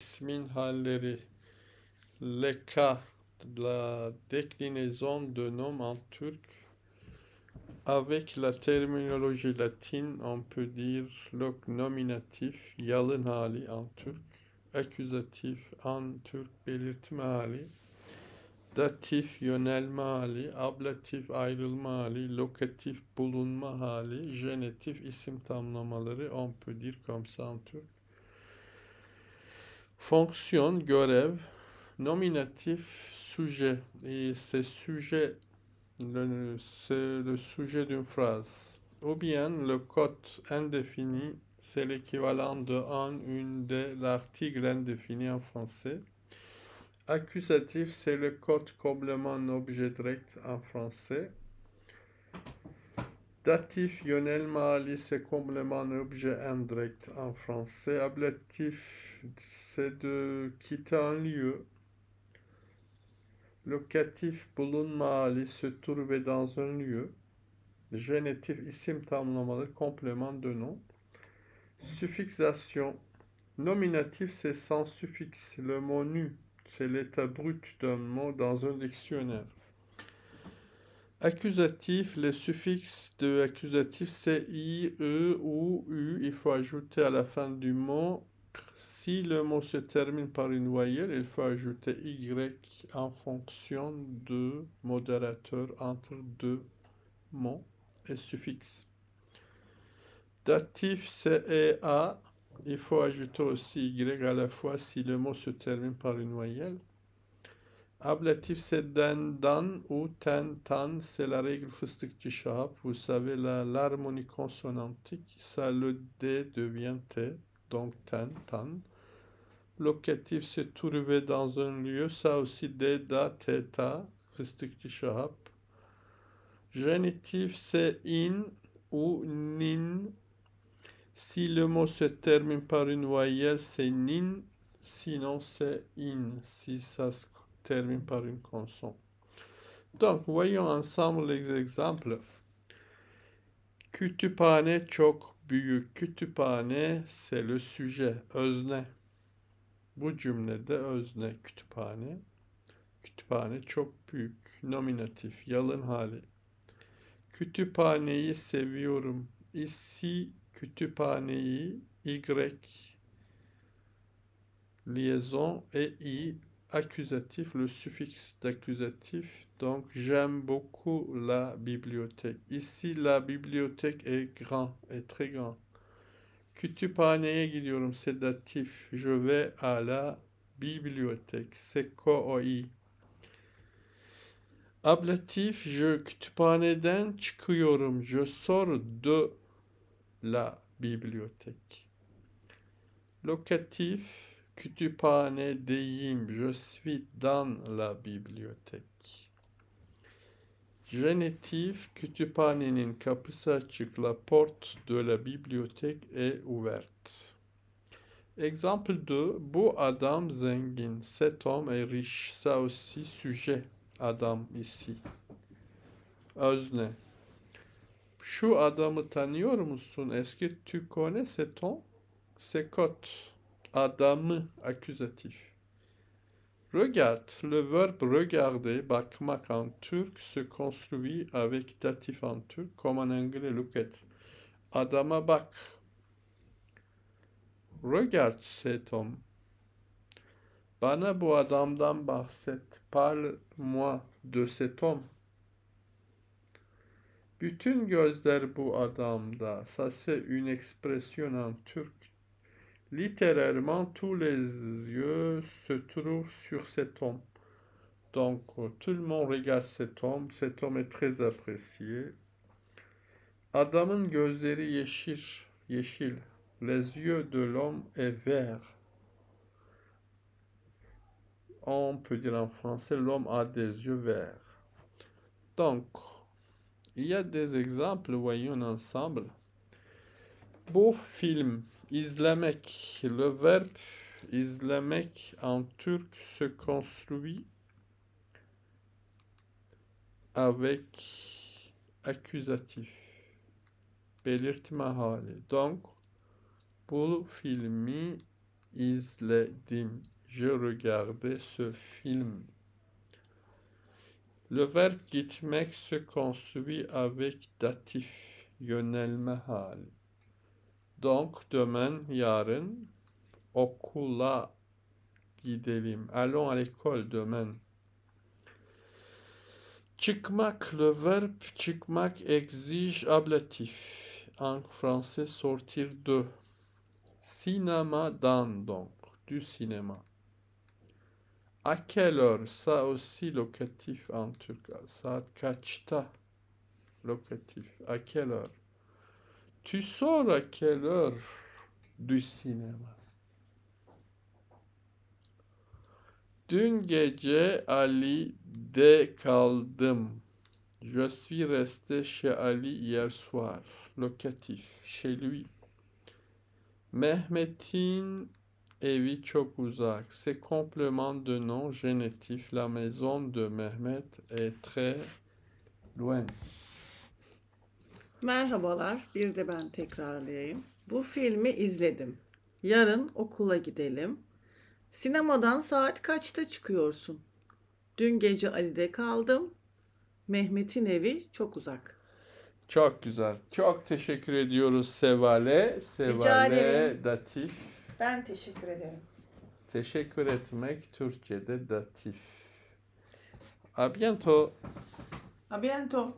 İsmin halleri. Les cas de la déclinaison de nom en turc. Avec la terminologie latine, on peut dire le nominatif, yalın hali en turc, aküzatif en türk belirtme hali, datif yönelme hali, ablatif ayrılma hali, lokatif bulunma hali, jenetif isim tamlamaları, on peut dire comme ça en turc. Fonction, görev, nominatif, sujet. Et c'est sujet, c'est le sujet d'une phrase. Ou bien le code indéfini, c'est l'équivalent de un, une de l'article indéfini en français. Accusatif, c'est le code complément objet direct en français. Datif, yönelme hali, c'est complément objet indirect en français. Ablatif, c'est de quitter un lieu. Lokatif, bulunma hali, se trouver dans un lieu. Génitif, isim tamlamalı, complément de nom. Suffixation. Nominatif, c'est sans suffixe. Le mot nu, c'est l'état brut d'un mot dans un dictionnaire. Accusatif, les suffixes de accusatif, c'est i, e, ou, u. Il faut ajouter à la fin du mot. Si le mot se termine par une voyelle, il faut ajouter y en fonction de modérateur entre deux mots et suffixe. Datif, c'est e, a. Il faut ajouter aussi y à la fois si le mot se termine par une voyelle. Ablatif, c'est den, dan ou ten, tan. C'est la règle fıstıkçı Şahap. Vous savez, l'harmonie consonantique, ça le D devient T, donc ten, tan. Locatif, c'est trouver dans un lieu, ça aussi D, da, T, ta, fıstıkçı Şahap. Génitif, c'est in ou nin. Si le mot se termine par une voyelle, c'est nin, sinon c'est in, si ça se termine par une consonne. Donc, voyons ensemble les exemples. Kütüphane çok büyük. Kütüphane, c'est le sujet, özne. Bu cümlede özne kütüphane. Kütüphane çok büyük. Nominatif, yalın hali. Kütüphaneyi seviyorum. Ici, kütüphaneyi, y, liaison, et i, accusatif, le suffixe d'accusatif. Donc, j'aime beaucoup la bibliothèque. Ici, la bibliothèque est grand, est très grand. Kütüphaneye gidiyorum, c'est datif. Je vais à la bibliothèque. C'est koi. Ablatif, je kütüphaneden çıkıyorum. Je sors de la bibliothèque. Locatif, kütüphanedeyim. Je suis dans la bibliothèque. Génitif, kütüphanenin kapısı açık. La porte de la bibliothèque est ouverte. Exemple 2. Bu adam zengin. Cet homme est riche. Ça aussi, sujet. Adam ici. Özne. Şu adamı tanıyor musun? Est-ce que tu connais cet homme? C'est cote. Adamı, accusatif. Regarde. Le verbe regarder, bakmak en turc, se construit avec datif en turc, comme en anglais look at. Adama bak. Regarde cet homme. Bana bu adamdan bahset. Parle-moi de cet homme. Bütün gözler bu adamda. Ça c'est une expression en turc. Littéralement, tous les yeux se trouvent sur cet homme. Donc, tout le monde regarde cet homme. Cet homme est très apprécié. Adamın gözleri yeşil. Les yeux de l'homme est vert. On peut dire en français, l'homme a des yeux verts. Donc, il y a des exemples, voyons ensemble. Bu film, izlemek. Le verbe izlemek en turc se construit avec accusatif. Belirtme hali. Donc, bu filmi izledim. Je regardais ce film. Le verbe gitmek se construit avec datif, yönelme hali. Donc demain, yarın, okula gidelim. Allons à l'école demain. Çıkmak, le verbe çıkmak exige ablatif. En français, sortir de. Cinémadan donc, du cinéma. À quelle heure? Ça aussi locatif en Türk. Saat kaçta? Locatif. À quelle heure? Tu sors à quelle heure du cinéma? Dün gece Ali'de kaldım. Je suis resté chez Ali hier soir. Locatif. Chez lui. Mehmet'in evi çok uzak. C'est complément de nom génitif. La maison de Mehmet est très loin. Merhabalar, bir de ben tekrarlayayım. Bu filmi izledim. Yarın okula gidelim. Sinemadan saat kaçta çıkıyorsun? Dün gece Ali'de kaldım. Mehmet'in evi çok uzak. Çok güzel. Çok teşekkür ediyoruz Seval'e. Rica ederim. Datif. Ben teşekkür ederim. Teşekkür etmek Türkçe'de datif. A bientôt. A bientôt.